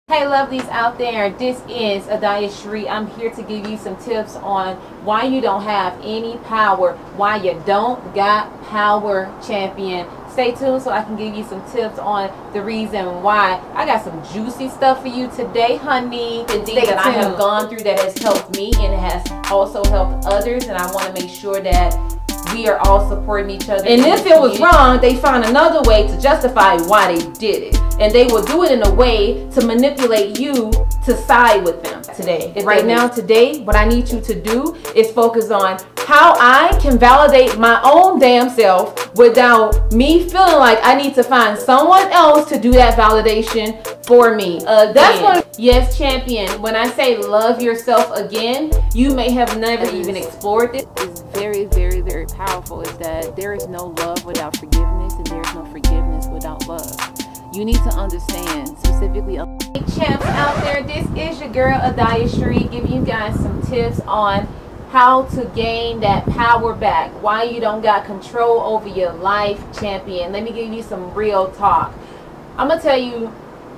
Hey lovelies out there, this is Adaya Sheree. I'm here to give you some tips on why you don't have any power, why you don't got power, champion. Stay tuned so I can give you some tips on the reason why. I got some juicy stuff for you today, honey. The things that I have gone through that has helped me and it has also helped others, and I want to make sure that we are all supporting each other. And if it was wrong, they find another way to justify why they did it. And they will do it in a way to manipulate you to side with them today. Right now, today, what I need you to do is focus on how I can validate my own damn self without me feeling like I need to find someone else to do that validation for me. That's what, yes, champion, when I say love yourself again, you may have never even explored it. It's very, very, very powerful is that there is no love without forgiveness, and there is no forgiveness without love. You need to understand specifically. Champs out there, this is your girl Adaya Sheree giving you guys some tips on how to gain that power back, why you don't got control over your life, champion. Let me give you some real talk. I'm gonna tell you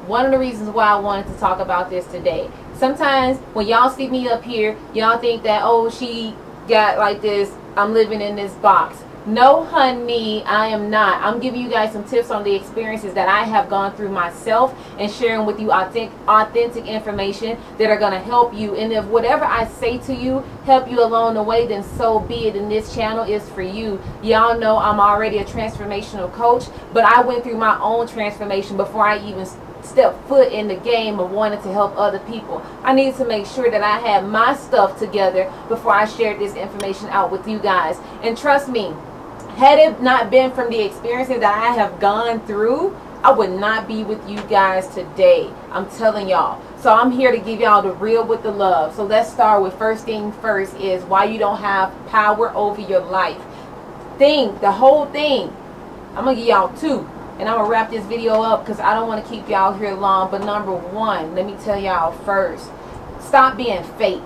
one of the reasons why I wanted to talk about this today. Sometimes when y'all see me up here, y'all think that, oh, she got like this, I'm living in this box. No, honey, I am not. I'm giving you guys some tips on the experiences that I have gone through myself and sharing with you authentic information that are going to help you. And if whatever I say to you help you along the way, then so be it. And this channel is for you. Y'all know I'm already a transformational coach, but I went through my own transformation before I even step foot in the game of wanting to help other people. I needed to make sure that I had my stuff together before I shared this information out with you guys. And trust me, had it not been from the experiences that I have gone through, I would not be with you guys today. I'm telling y'all. So I'm here to give y'all the real with the love. So let's start with first thing first is why you don't have power over your life. The whole thing. I'm going to give y'all two. And I'm going to wrap this video up because I don't want to keep y'all here long. But number one, let me tell y'all first. Stop being fake.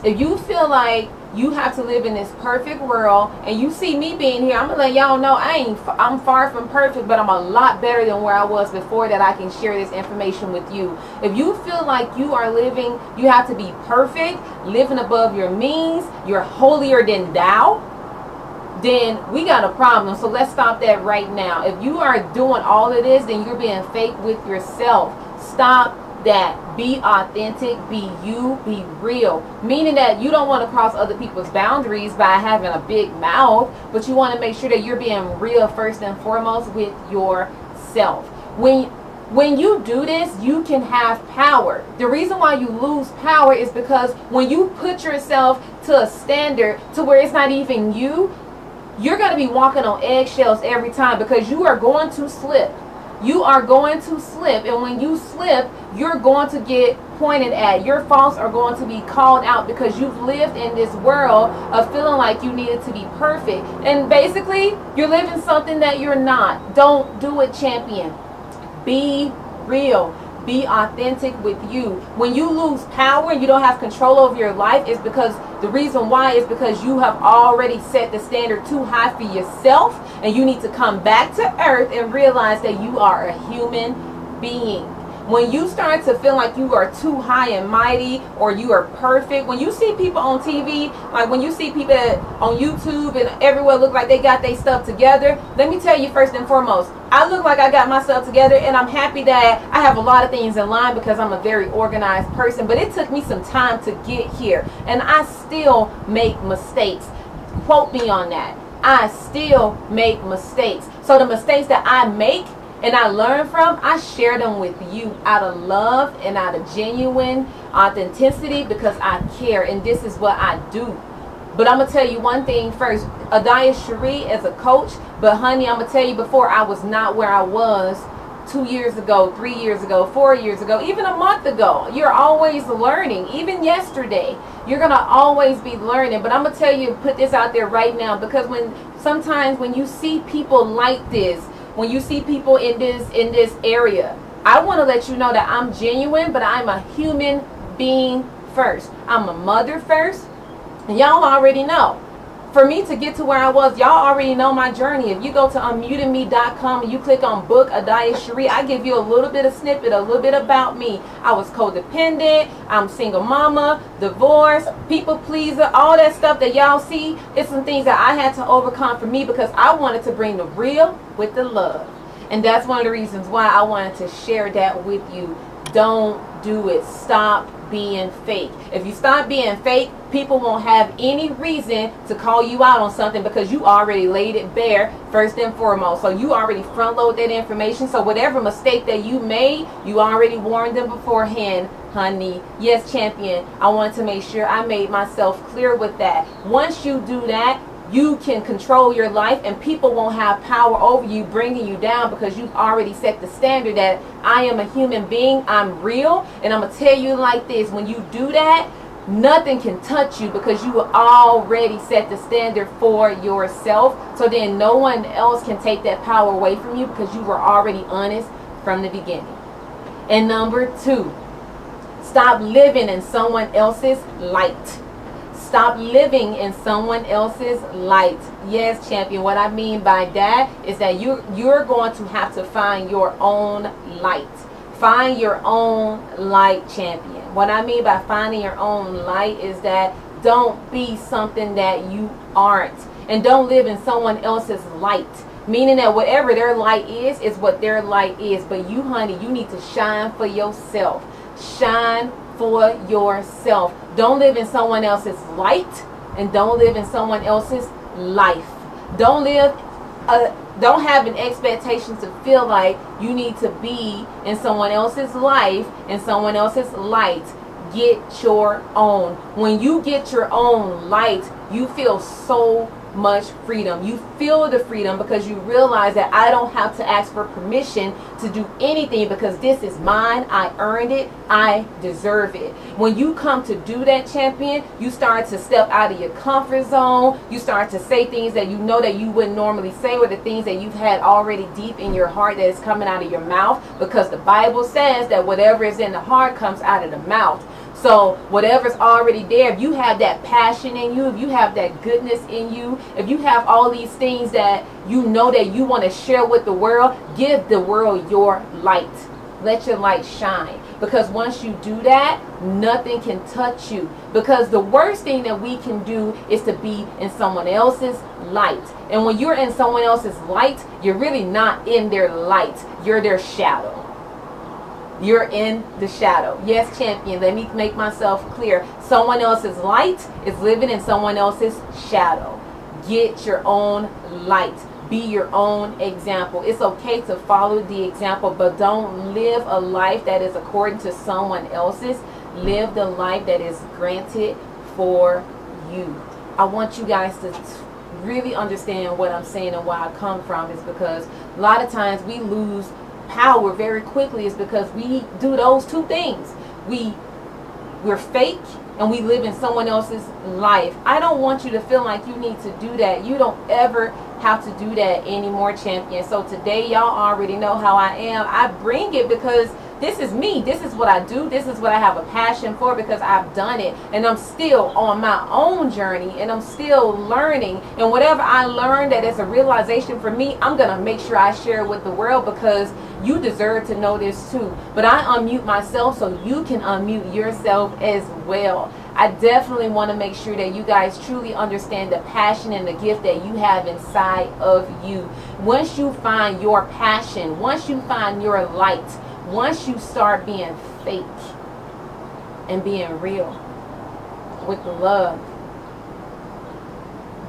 If you feel like you have to live in this perfect world, and you see me being here, I'm gonna let y'all know I'm far from perfect, but I'm a lot better than where I was before that I can share this information with you. If you feel like you are living, you have to be perfect, living above your means, you're holier than thou, then we got a problem. So let's stop that right now. If you are doing all of this, then you're being fake with yourself. Stop that. Be authentic, be you, be real. Meaning that you don't want to cross other people's boundaries by having a big mouth, but you want to make sure that you're being real first and foremost with yourself. When you do this, you can have power. The reason why you lose power is because when you put yourself to a standard to where it's not even you, you're going to be walking on eggshells every time because you are going to slip. You are going to slip, and when you slip, you're going to get pointed at. Your faults are going to be called out because you've lived in this world of feeling like you needed to be perfect. And basically, you're living something that you're not. Don't do it, champion. Be real. Be authentic with you. When you lose power and you don't have control over your life, is because the reason why is because you have already set the standard too high for yourself, and you need to come back to earth and realize that you are a human being. When you start to feel like you are too high and mighty or you are perfect, when you see people on TV, like when you see people on YouTube and everywhere look like they got their stuff together, let me tell you first and foremost, I look like I got myself together, and I'm happy that I have a lot of things in line because I'm a very organized person, but it took me some time to get here, and I still make mistakes. Quote me on that. I still make mistakes. So the mistakes that I make and I learn from, I share them with you out of love and out of genuine authenticity because I care, and this is what I do. But I'm going to tell you one thing first. Adaya Sheree is a coach, but honey, I'm going to tell you before, I was not where I was 2 years ago, 3 years ago, 4 years ago, even a month ago. You're always learning. Even yesterday, you're going to always be learning. But I'm going to tell you, put this out there right now, because sometimes when you see people like this, when you see people in this area, I want to let you know that I'm genuine, but I'm a human being first. I'm a mother first. And y'all already know. For me to get to where I was, y'all already know my journey. If you go to unmutingme.com and you click on book Adaya Cherie, I give you a little bit of snippet, a little bit about me. I was codependent, I'm single mama, divorced, people pleaser, all that stuff that y'all see. It's some things that I had to overcome for me because I wanted to bring the real with the love. And that's one of the reasons why I wanted to share that with you. Don't do it. Stop being fake. If you stop being fake, people won't have any reason to call you out on something because you already laid it bare first and foremost. So you already front load that information. So whatever mistake that you made, you already warned them beforehand, honey. Yes, champion, I wanted to make sure I made myself clear with that. Once you do that, you can control your life and people won't have power over you, bringing you down, because you've already set the standard that I am a human being, I'm real. And I'm going to tell you like this, when you do that, nothing can touch you because you already set the standard for yourself. So then no one else can take that power away from you because you were already honest from the beginning. And number 2, stop living in someone else's light. Stop living in someone else's light. Yes, champion, what I mean by that is that you're going to have to find your own light. Find your own light, champion. What I mean by finding your own light is that don't be something that you aren't. And don't live in someone else's light. Meaning that whatever their light is what their light is. But you, honey, you need to shine for yourself. Shine for yourself. Don't live in someone else's light, and don't live in someone else's life. Don't have an expectation to feel like you need to be in someone else's life and someone else's light. Get your own. When you get your own light, you feel so much freedom. You feel the freedom because you realize that I don't have to ask for permission to do anything because this is mine. I earned it. I deserve it. When you come to do that, champion, you start to step out of your comfort zone. You start to say things that you know that you wouldn't normally say, or the things that you've had already deep in your heart that is coming out of your mouth, because the Bible says that whatever is in the heart comes out of the mouth. So whatever's already there, if you have that passion in you, if you have that goodness in you, if you have all these things that you know that you want to share with the world, give the world your light. Let your light shine. Because once you do that, nothing can touch you. Because the worst thing that we can do is to be in someone else's light. And when you're in someone else's light, you're really not in their light. You're their shadow. You're in the shadow. Yes, champion, let me make myself clear. Someone else's light is living in someone else's shadow. Get your own light. Be your own example. It's okay to follow the example, but don't live a life that is according to someone else's. Live the life that is granted for you. I want you guys to really understand what I'm saying and where I come from, is because a lot of times we lose power very quickly is because we do those two things. We're fake and we live in someone else's life. I don't want you to feel like you need to do that. You don't ever have to do that anymore, champion. So today, y'all already know how I am. I bring it because this is me. This is what I do. This is what I have a passion for, because I've done it. And I'm still on my own journey, and I'm still learning. And whatever I learned that is a realization for me, I'm going to make sure I share it with the world, because you deserve to know this too. But I unmute myself so you can unmute yourself as well. I definitely want to make sure that you guys truly understand the passion and the gift that you have inside of you. Once you find your passion, once you find your light, once you start being fake and being real with the love,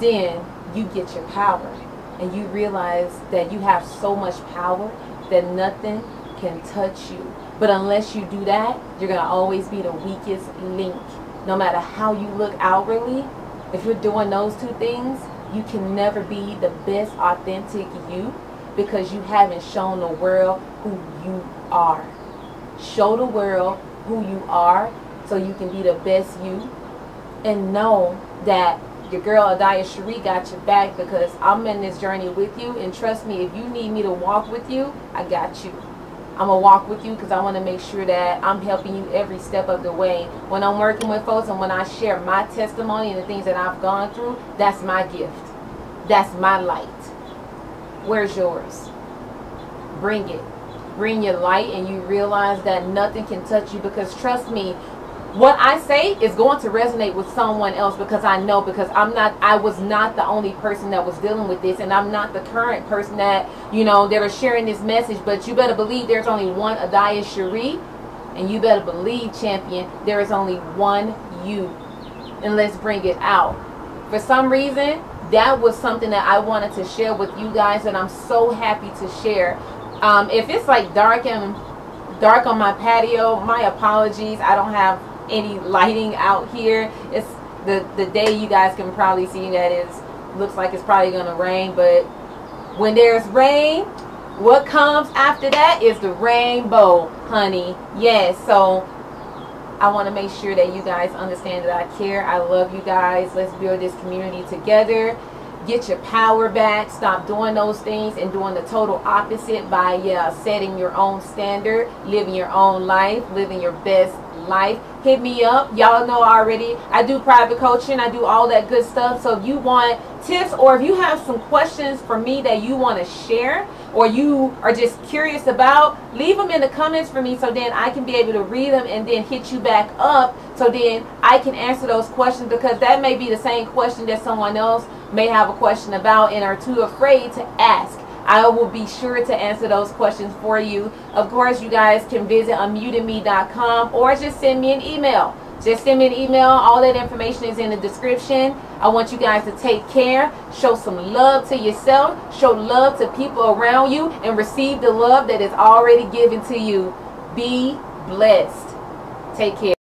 then you get your power. And you realize that you have so much power that nothing can touch you. But unless you do that, you're going to always be the weakest link. No matter how you look outwardly, if you're doing those two things, you can never be the best authentic you, because you haven't shown the world who you are. Show the world who you are so you can be the best you, and know that your girl Adaya Cherie got your back, because I'm in this journey with you. And trust me, if you need me to walk with you, I got you. I'm going to walk with you because I want to make sure that I'm helping you every step of the way. When I'm working with folks and when I share my testimony and the things that I've gone through, that's my gift. That's my light. Where's yours? Bring it. Bring your light, and you realize that nothing can touch you, because trust me, what I say is going to resonate with someone else, because I know, because I was not the only person that was dealing with this, and I'm not the current person that, you know, that are sharing this message. But you better believe there's only one Adaya Cherie, and you better believe, champion, there is only one you. And let's bring it out. For some reason, that was something that I wanted to share with you guys, and I'm so happy to share. If it's like dark on my patio, my apologies. I don't have any lighting out here. It's the day, you guys can probably see that looks like it's probably gonna rain. But when there's rain, what comes after that is the rainbow, honey. Yes. So I want to make sure that you guys understand that I care. I love you guys. Let's build this community together. Get your power back. Stop doing those things and doing the total opposite by setting your own standard, living your own life, living your best life. Hit me up. Y'all know already, I do private coaching. I do all that good stuff. So if you want tips, or if you have some questions for me that you want to share, or you are just curious about, leave them in the comments for me, so then I can be able to read them and then hit you back up, so then I can answer those questions, because that may be the same question that someone else may have a question about and are too afraid to ask. I will be sure to answer those questions for you. Of course, you guys can visit unmuteyou.com, or just send me an email. Just send me an email. All that information is in the description. I want you guys to take care. Show some love to yourself. Show love to people around you, and receive the love that is already given to you. Be blessed. Take care.